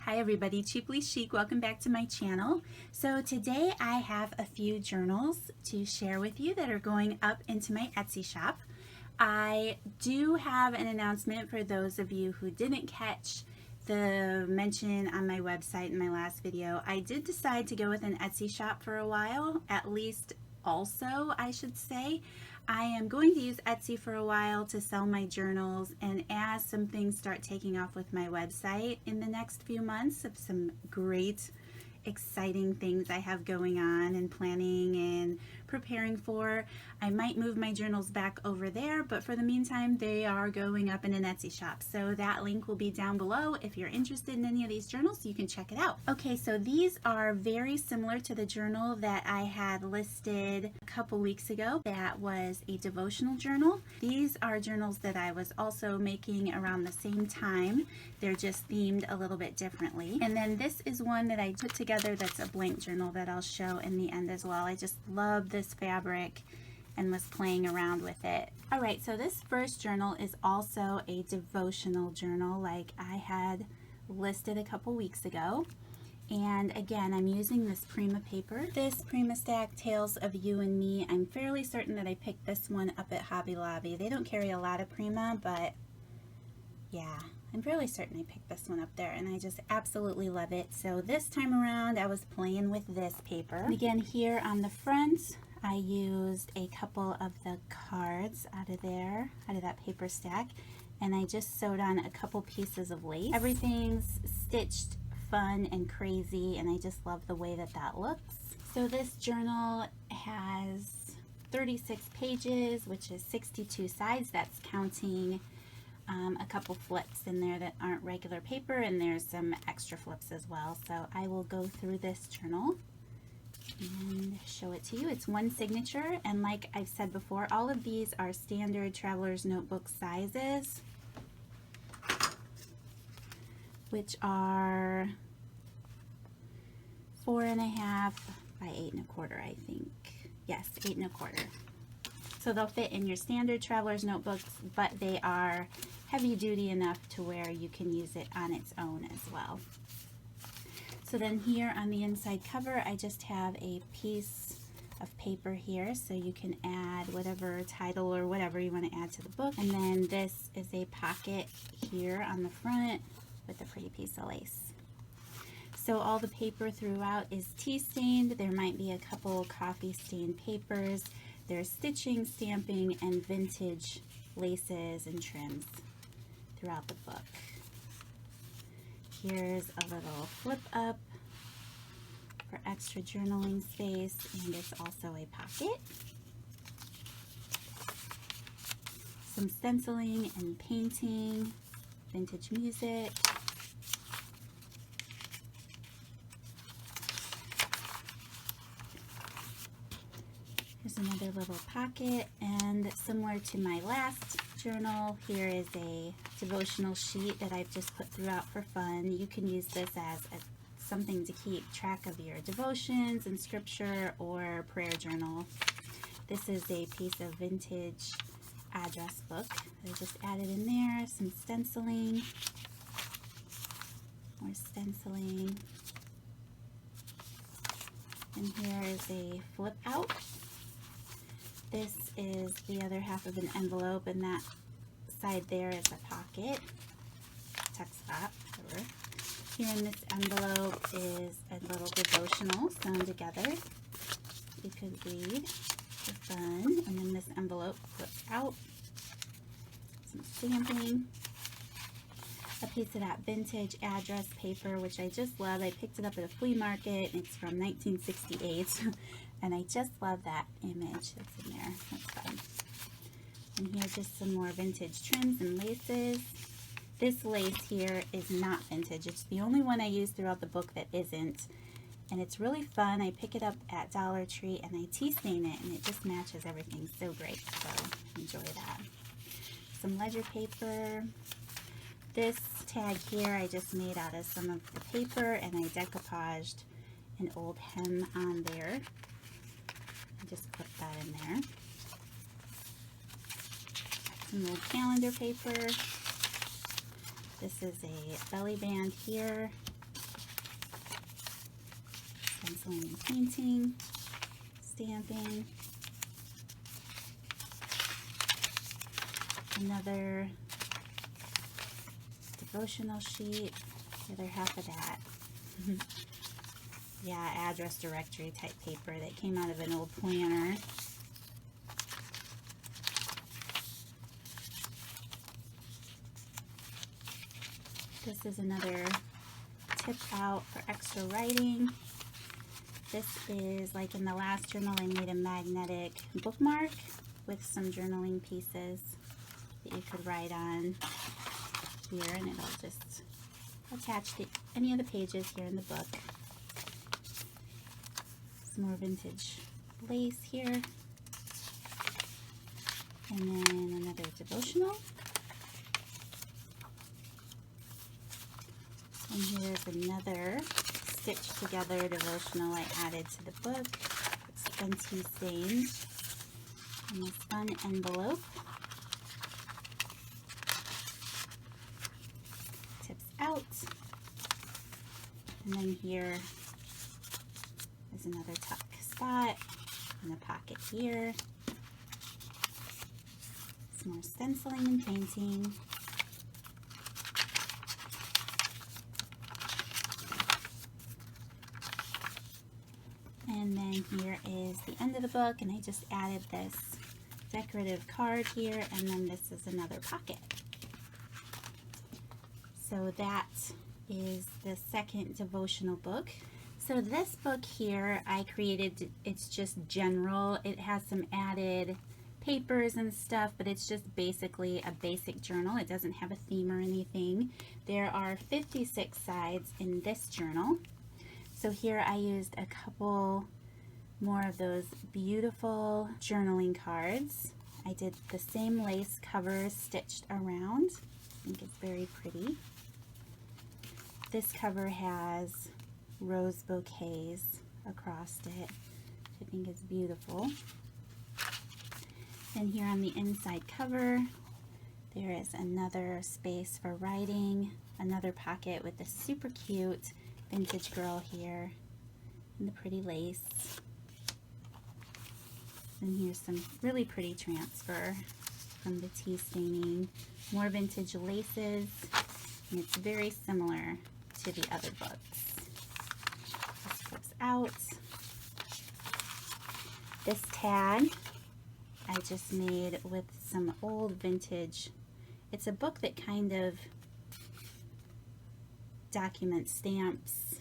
Hi everybody, Cheaply Chic. Welcome back to my channel. So today I have a few journals to share with you that are going up into my Etsy shop. I do have an announcement for those of you who didn't catch the mention on my website in my last video. I did decide to go with an Etsy shop for a while, at least also I should say. I am going to use Etsy for a while to sell my journals, and as some things start taking off with my website in the next few months of some great exciting things I have going on and planning and preparing for, I might move my journals back over there, but for the meantime they are going up in an Etsy shop. So that link will be down below. If you're interested in any of these journals, you can check it out. Okay, so these are very similar to the journal that I had listed a couple weeks ago. That was a devotional journal. These are journals that I was also making around the same time. They're just themed a little bit differently. And then this is one that I put together that's a blank journal that I'll show in the end as well. I just love this fabric and was playing around with it. Alright, so this first journal is also a devotional journal like I had listed a couple weeks ago. And again, I'm using this Prima paper. This Prima Stack Tales of You and Me. I'm fairly certain that I picked this one up at Hobby Lobby. They don't carry a lot of Prima, but yeah, I'm fairly certain I picked this one up there, and I just absolutely love it. So this time around I was playing with this paper. And again, here on the front I used a couple of the cards out of that paper stack, and I just sewed on a couple pieces of lace. Everything's stitched fun and crazy, and I just love the way that that looks. So this journal has 36 pages, which is 62 sides. That's counting a couple flips in there that aren't regular paper, and there's some extra flips as well. So I will go through this journal and show it to you. It's one signature, and like I've said before, all of these are standard traveler's notebook sizes, which are 4.5 by 8.25, I think. Yes, 8.25. So they'll fit in your standard traveler's notebooks, but they are heavy duty enough to where you can use it on its own as well. So then here on the inside cover, I just have a piece of paper here, so you can add whatever title or whatever you want to add to the book. And then this is a pocket here on the front with a pretty piece of lace. So all the paper throughout is tea stained. There might be a couple coffee stained papers. There's stitching, stamping, and vintage laces and trims throughout the book. Here's a little flip up for extra journaling space, and it's also a pocket. Some stenciling and painting, vintage music. Here's another little pocket, and similar to my last journal, here is a devotional sheet that I've just put throughout for fun. You can use this as something to keep track of your devotions and scripture or prayer journal. This is a piece of vintage address book that I just added in there. Some stenciling, more stenciling, and here is a flip out. This is the other half of an envelope, and that side there is a pocket, tuck spot, whatever. Here in this envelope is a little devotional sewn together. You could read for fun, and then this envelope flips out. Some stamping. A piece of that vintage address paper, which I just love. I picked it up at a flea market. It's from 1968. And I just love that image that's in there. That's fun. And here's just some more vintage trims and laces. This lace here is not vintage. It's the only one I use throughout the book that isn't. And it's really fun. I pick it up at Dollar Tree and I tea stain it, and it just matches everything so great. So enjoy that. Some ledger paper. This tag here I just made out of some of the paper, and I decoupaged an old hem on there. Just put that in there. Some old calendar paper. This is a belly band here. Stenciling and painting, stamping. Another devotional sheet, the other half of that. Yeah, address directory type paper that came out of an old planner. This is another tip out for extra writing. This is like in the last journal I made a magnetic bookmark with some journaling pieces that you could write on here, and it'll just attach to any of the pages here in the book. Some more vintage lace here, and then another devotional. And here's another stitched together devotional I added to the book. It's been tea stained in this fun envelope. Tips out. And then here is another tuck spot and a pocket here. Some more stenciling and painting. And then here is the end of the book, and I just added this decorative card here, and then this is another pocket. So that is the second devotional book. So this book here I created, it's just general. It has some added papers and stuff, but it's just basically a basic journal. It doesn't have a theme or anything. There are 56 sides in this journal. So here I used a couple more of those beautiful journaling cards. I did the same lace covers stitched around. I think it's very pretty. This cover has rose bouquets across it, which I think is beautiful. And here on the inside cover, there is another space for writing, another pocket with this super cute vintage girl here and the pretty lace. And here's some really pretty transfer from the tea staining. More vintage laces, and it's very similar to the other books. This flips out. This tag I just made with some old vintage. It's a book that kind of documents stamps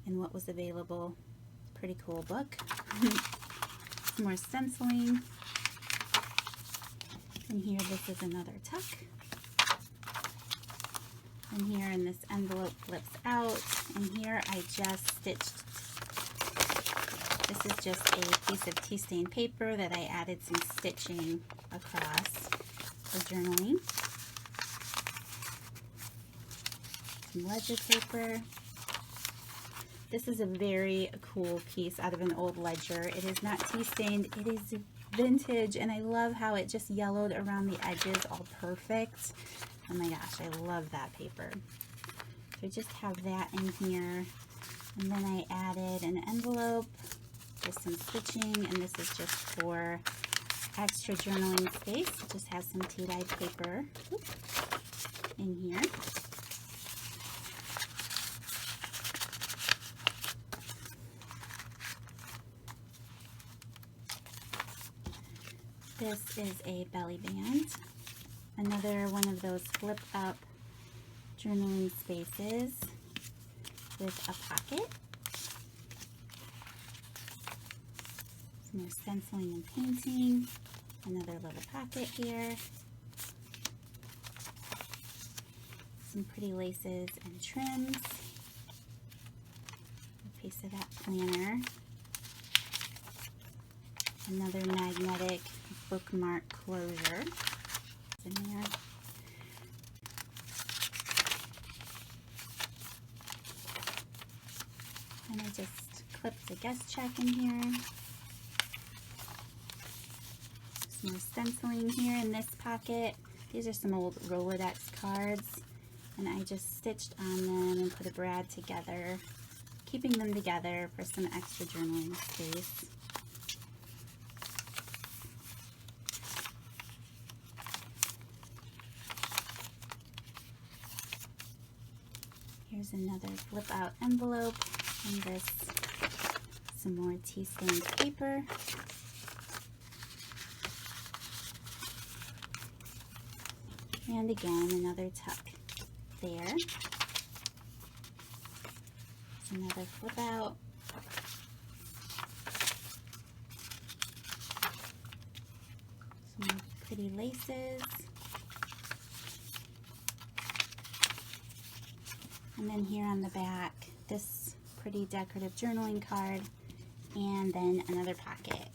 and what was available. Pretty cool book. Some more stenciling. And here this is another tuck. And here in this envelope flips out. And here I just stitched. This is just a piece of tea stained paper that I added some stitching across for journaling. Some ledger paper. This is a very cool piece out of an old ledger. It is not tea stained, it is vintage, and I love how it just yellowed around the edges all perfect. Oh my gosh, I love that paper. So I just have that in here, and then I added an envelope with some stitching, and this is just for extra journaling space. It just has some tea-dyed paper in here. This is a belly band, another one of those flip up journaling spaces with a pocket. Some more stenciling and painting, another little pocket here, some pretty laces and trims, a piece of that planner, another magnetic bookmark closure in there. And I just clipped a guest check in here. Some more stenciling here in this pocket. These are some old Rolodex cards, and I just stitched on them and put a brad together. keeping them together for some extra journaling space. Here's another flip out envelope, and this some more tea stained paper. And again, another tuck there. Another flip out. Some more pretty laces. And then here on the back, this pretty decorative journaling card, and then another pocket.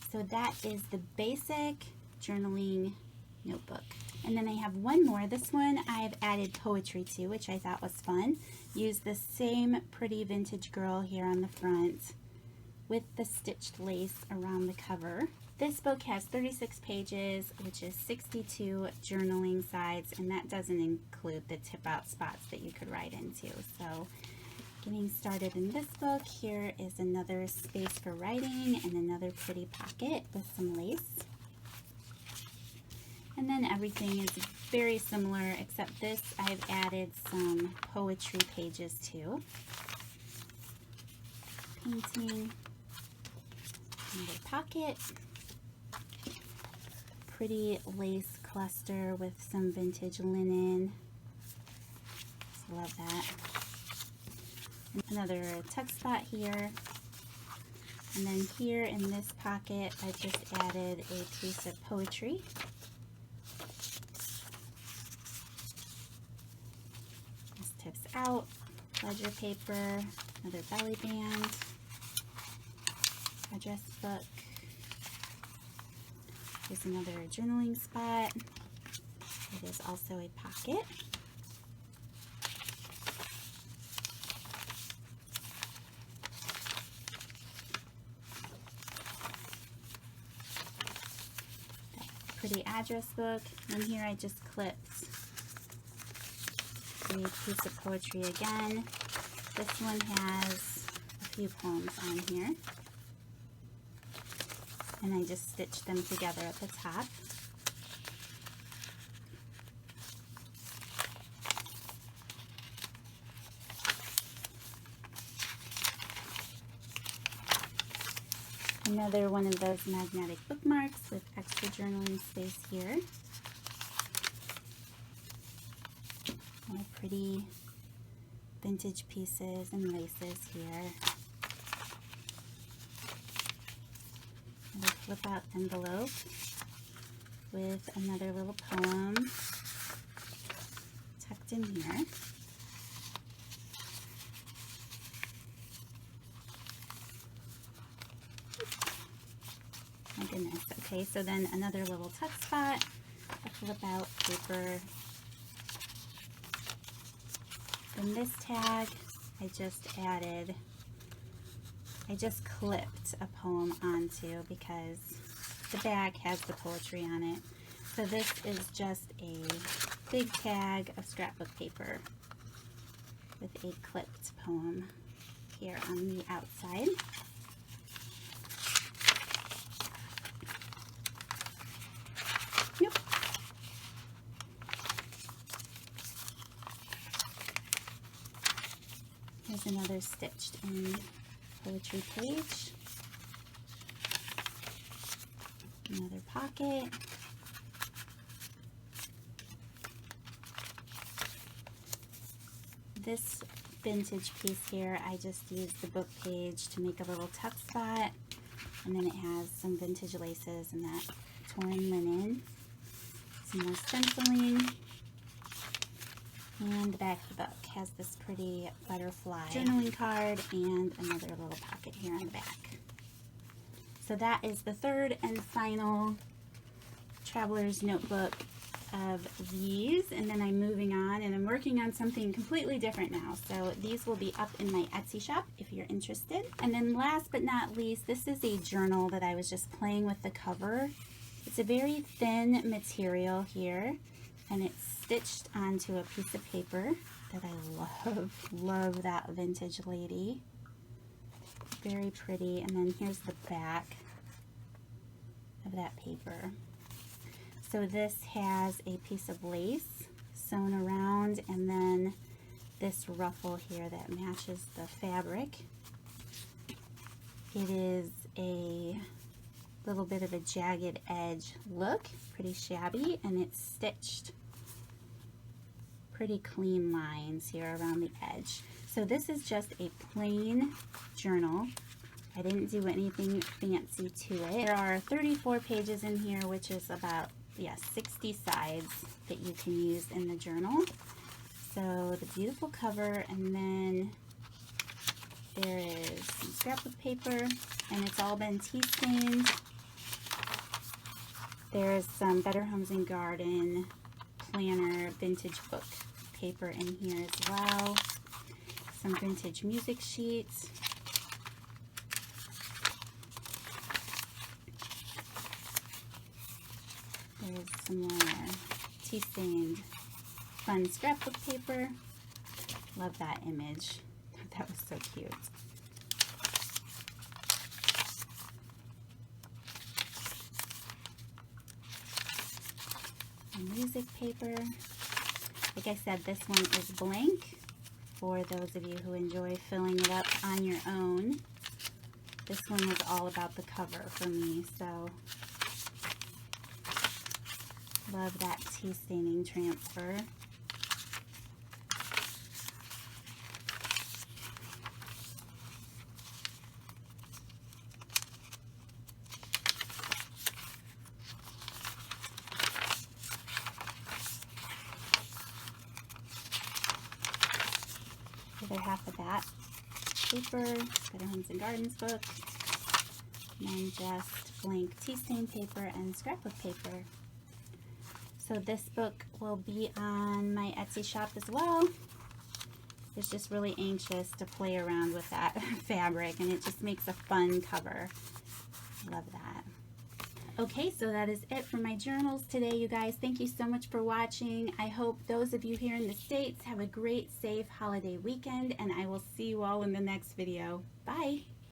So that is the basic journaling notebook. And then I have one more. This one I've added poetry to, which I thought was fun. Use the same pretty vintage girl here on the front with the stitched lace around the cover. This book has 36 pages, which is 62 journaling sides, and that doesn't include the tip out spots that you could write into. So getting started in this book, here is another space for writing and another pretty pocket with some lace. And then everything is very similar, except this I've added some poetry pages to. Painting, another pocket, pretty lace cluster with some vintage linen. Just love that. Another tuck spot here, and then here in this pocket I just added a piece of poetry. This tips out, ledger paper, another belly band, address book. Here's another journaling spot. It is also a pocket. Pretty address book, and here I just clipped a piece of poetry again. This one has a few poems on here, and I just stitched them together at the top. Another one of those magnetic bookmarks with extra journaling space here. More pretty vintage pieces and laces here. Another flip out envelope with another little poem tucked in here. My goodness. Okay, so then another little tuck spot, a flip out paper. Then this tag, I just clipped a poem onto because the bag has the poetry on it. So this is just a big tag of scrapbook paper with a clipped poem here on the outside. Yep. Here's another stitched in poetry page. Another pocket. This vintage piece here, I just used the book page to make a little tuck spot, and then it has some vintage laces and that torn linen, some more stenciling, and the back of the book has this pretty butterfly journaling card and another little pocket here on the back. So that is the third and final traveler's notebook of these, and then I'm moving on and I'm working on something completely different now. So these will be up in my Etsy shop if you're interested. And then last but not least, this is a journal that I was just playing with the cover. It's a very thin material here. and it's stitched onto a piece of paper that I love that vintage lady. Very pretty. And then here's the back of that paper. So this has a piece of lace sewn around, and then this ruffle here that matches the fabric. It is a little bit of a jagged edge look, pretty shabby, and it's stitched pretty clean lines here around the edge. So this is just a plain journal. I didn't do anything fancy to it. There are 34 pages in here, which is about 60 sides that you can use in the journal. So the beautiful cover, and then there is some scrapbook paper, and it's all been tea stained. There's some Better Homes and Garden planner vintage book paper in here as well. Some vintage music sheets. There's some more tea stained fun scrapbook paper. Love that image. That was so cute. Music paper. Like I said, this one is blank for those of you who enjoy filling it up on your own. This one was all about the cover for me, so love that tea staining transfer. Other half of that paper, Better Homes and Gardens book, and then just blank tea stain paper and scrapbook paper. So this book will be on my Etsy shop as well. I was just really anxious to play around with that fabric, and it just makes a fun cover. Love that. Okay, so that is it for my journals today, you guys. Thank you so much for watching. I hope those of you here in the States have a great, safe holiday weekend, and I will see you all in the next video. Bye!